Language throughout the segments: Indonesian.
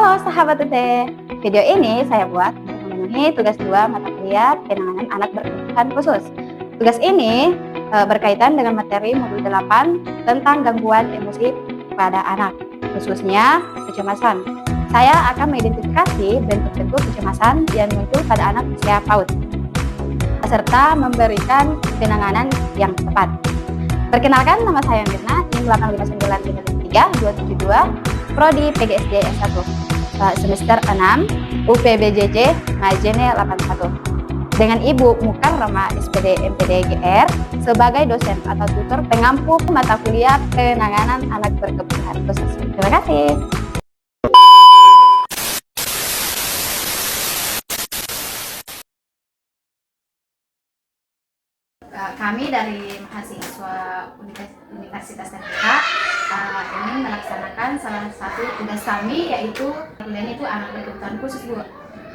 Halo sahabat Tete, video ini saya buat untuk memenuhi tugas 2 mata kuliah penanganan anak berkebutuhan khusus. Tugas ini berkaitan dengan materi modul 8 tentang gangguan emosi pada anak, khususnya kecemasan. Saya akan mengidentifikasi bentuk-bentuk kecemasan yang muncul pada anak usia PAUD, serta memberikan penanganan yang tepat. Perkenalkan, nama saya Mirna, NIM 85953 272, Prodi PGSD S1, semester 6, UPBJJ Majene 81. Dengan Ibu Mukarrama SPD MPD GR sebagai dosen atau tutor pengampu mata kuliah penanganan anak berkebutuhan khusus. Terima kasih. Kami dari mahasiswa Universitas Terbuka ingin melaksanakan salah satu tugas kami, yaitu kuliahnya itu anak berkebutuhan khusus, Bu.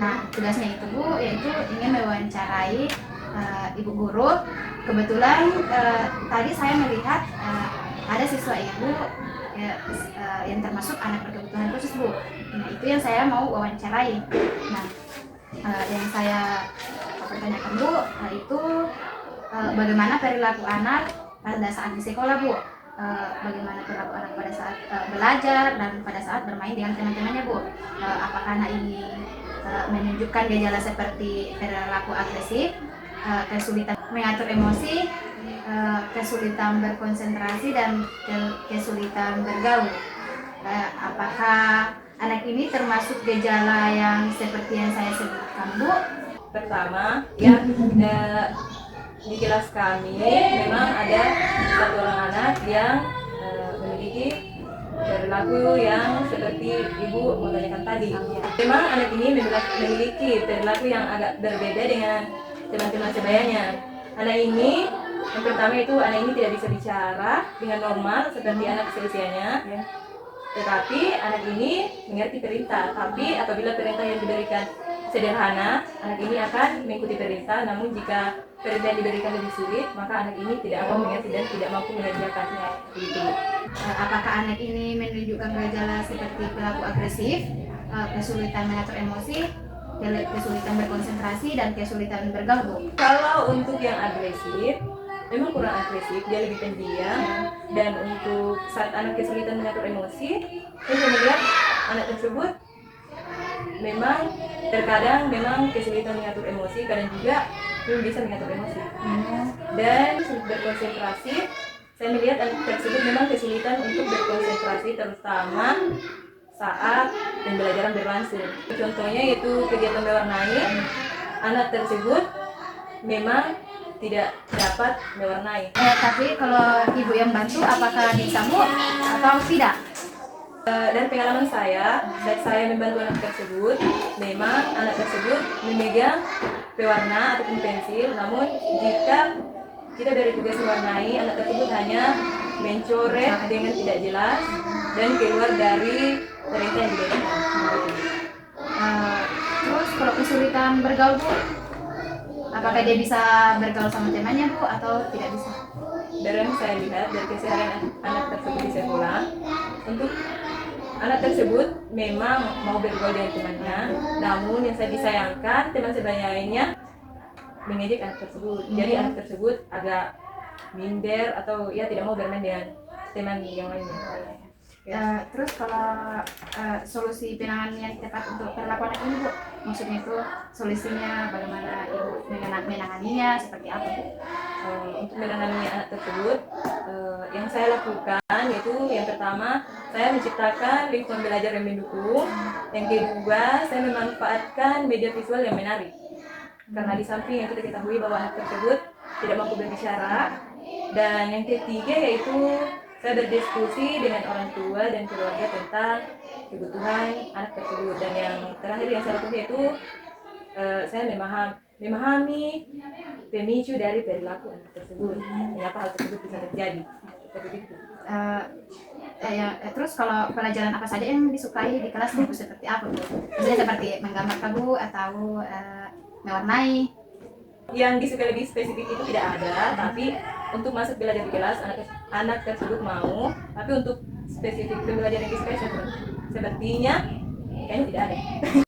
Nah, tugasnya itu, Bu, yaitu ingin mewawancarai ibu guru. Kebetulan tadi saya melihat ada siswa ibu yang termasuk anak berkebutuhan khusus, Bu. Nah, itu yang saya mau wawancarai. Nah, yang saya pertanyakan, Bu, itu bagaimana perilaku anak pada saat di sekolah, Bu? Bagaimana perilaku anak pada saat belajar dan pada saat bermain dengan teman-temannya, Bu? Apakah anak ini menunjukkan gejala seperti perilaku agresif, kesulitan mengatur emosi, kesulitan berkonsentrasi, dan kesulitan bergaul? Apakah anak ini termasuk gejala yang seperti yang saya sebutkan, Bu? Pertama, ya di kelas kami memang ada satu orang anak yang memiliki perilaku yang seperti Ibu menanyakan tadi. Memang anak ini memiliki perilaku yang agak berbeda dengan teman-teman sebayanya. Anak ini, yang pertama itu anak ini tidak bisa bicara dengan normal seperti anak seusianya. Tetapi anak ini mengerti perintah, tapi apabila perintah yang diberikan sederhana, anak ini akan mengikuti perintah. Namun jika perintah yang diberikan lebih sulit, maka anak ini tidak akan mengerti dan tidak mampu mengerjakannya. Begitu. Apakah anak ini menunjukkan gejala seperti perilaku agresif, kesulitan mengatur emosi, kesulitan berkonsentrasi, dan kesulitan bergaul? Kalau untuk yang agresif, memang kurang agresif, dia lebih pendiam. Dan untuk saat anak kesulitan mengatur emosi, saya melihat anak tersebut memang terkadang memang kesulitan mengatur emosi, kadang juga belum bisa mengatur emosi. Dan berkonsentrasi, saya melihat anak tersebut memang kesulitan untuk berkonsentrasi, terutama saat pembelajaran berlangsung. Contohnya yaitu kegiatan mewarnai, anak tersebut memang tidak dapat mewarnai. Tapi kalau ibu yang bantu, apakah bisa, Bu, atau tidak? Dan pengalaman saya, saat saya membantu anak tersebut, memang anak tersebut memegang pewarna ataupun pensil. Namun jika tidak dari tugas mewarnai, anak tersebut hanya mencoret dengan tidak jelas dan keluar dari perintah yang diberikan. Terus kalau kesulitan bergaul, Bu, apakah dia bisa bergaul sama temannya, Bu, atau tidak bisa? Dari yang saya lihat dari keseharian anak tersebut di sekolah, untuk anak tersebut memang mau bergaul dengan temannya, namun yang saya disayangkan teman sebayanya mengejek anak tersebut. Jadi anak tersebut agak minder atau ya tidak mau bermain dengan teman yang lainnya. Terus kalau solusi penanganan yang tepat untuk perilaku anak ini, Bu, maksudnya itu solusinya bagaimana Ibu menanganinya, seperti apa, Bu? Untuk menangani anak tersebut, yang saya lakukan yaitu yang pertama, saya menciptakan lingkungan belajar yang mendukung. Yang kedua, saya memanfaatkan media visual yang menarik. Karena di samping yang kita ketahui bahwa anak tersebut tidak mampu berbicara. Dan yang ketiga yaitu saya berdiskusi dengan orang tua dan keluarga tentang kebutuhan anak tersebut. Dan yang terakhir yang saya lakukan yaitu saya memahami pemicu dari perilaku anak tersebut, mengapa hal tersebut bisa terjadi. Seperti itu. Terus kalau pelajaran apa saja yang disukai di kelas, Bu, seperti apa, Bu? Misalnya seperti menggambar, Bu, atau mewarnai? Yang disukai lebih spesifik itu tidak ada, tapi untuk masuk belajar di kelas anak tersebut mau, tapi untuk spesifik pembelajaran yang disukai sepertinya kayaknya tidak ada.